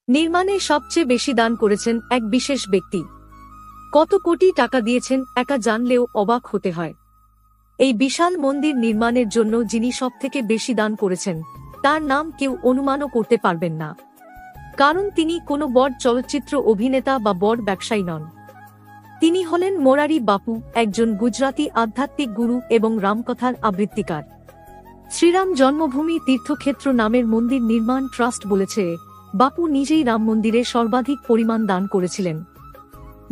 নির্মাণে সবচেয়ে বেশি দান করেছেন এক বিশেষ ব্যক্তি। কত কোটি টাকা দিয়েছেন একা জানলেও অবাক হতে হয়। এই বিশাল মন্দির নির্মাণের জন্য যিনি সবথেকে বেশি দান করেছেন তার নাম কেউ অনুমানও করতে পারবেন না, কারণ তিনি কোনো বড় চলচ্চিত্র অভিনেতা বা বড় ব্যবসায়ী নন। তিনি হলেন মোরারি বাপু, একজন গুজরাতি আধ্যাত্মিক গুরু এবং রামকথার আবৃত্তিকার। শ্রীরাম জন্মভূমি তীর্থক্ষেত্র নামের মন্দির নির্মাণ ট্রাস্ট বলেছে, বাপু নিজেই রাম মন্দিরে সর্বাধিক পরিমাণ দান করেছিলেন।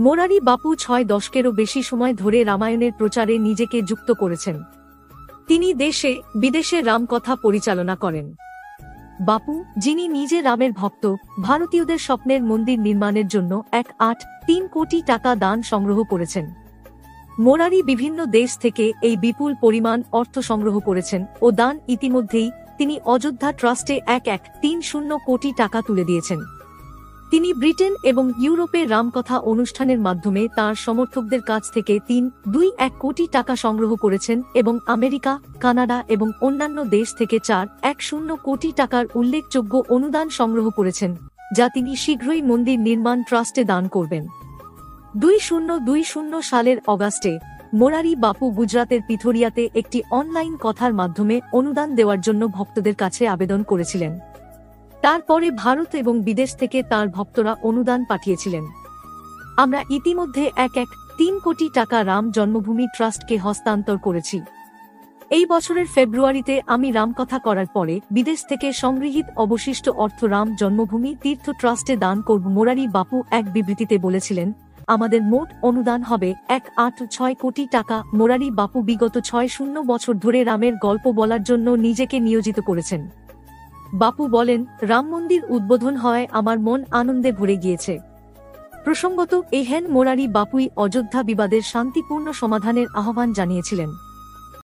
মোরারি বাপু 6 দশকেরও বেশি সময় ধরে রামায়ণের প্রচারে নিজেকে যুক্ত করেছেন। তিনি দেশে বিদেশে রামকথা পরিচালনা করেন। বাপু, যিনি নিজে রামের ভক্ত, ভারতীয়দের স্বপ্নের মন্দির নির্মাণের জন্য 1.3 কোটি টাকা দান সংগ্রহ করেছেন। মোরারি বিভিন্ন দেশ থেকে এই বিপুল পরিমাণ অর্থ সংগ্রহ করেছেন ও দান ইতিমধ্যেই তিনি অযোধ্যা ট্রাস্টে 1.30 কোটি টাকা তুলে দিয়েছেন। তিনি ব্রিটেন এবং ইউরোপে রামকথা অনুষ্ঠানের মাধ্যমে তাঁর সমর্থকদের কাছ থেকে 3.21 কোটি টাকা সংগ্রহ করেছেন এবং আমেরিকা, কানাডা এবং অন্যান্য দেশ থেকে 4.10 কোটি টাকার উল্লেখযোগ্য অনুদান সংগ্রহ করেছেন, যা তিনি শীঘ্রই মন্দির নির্মাণ ট্রাস্টে দান করবেন। 2020 সালের অগাস্টে মোরারি বাপু গুজরাতের পিথোরিয়াতে একটি অনলাইন কথার মাধ্যমে অনুদান দেওয়ার জন্য ভক্তদের কাছে আবেদন করেছিলেন। তারপরে ভারত এবং বিদেশ থেকে তার ভক্তরা অনুদান পাঠিয়েছিলেন। আমরা ইতিমধ্যে 1.3 কোটি টাকা রাম জন্মভূমি ট্রাস্টকে হস্তান্তর করেছি। এই বছরের ফেব্রুয়ারিতে আমি রামকথা করার পরে বিদেশ থেকে সংগৃহীত অবশিষ্ট অর্থ রাম জন্মভূমি তীর্থ ট্রাস্টে দান করব। মোরারি বাপু এক বিবৃতিতে বলেছিলেন, আমাদের মোট অনুদান হবে 1.6 কোটি টাকা। মোরারি বাপু বিগত 6 বছর ধরে রামের গল্প বলার জন্য নিজেকে নিয়োজিত করেছেন। বাপু বলেন, রাম মন্দির উদ্বোধন হওয়ায় আমার মন আনন্দে ভরে গিয়েছে। প্রসঙ্গত, মোরারি বাপুই অযোধ্যা বিবাদের শান্তিপূর্ণ সমাধানের আহ্বান জানিয়েছিলেন।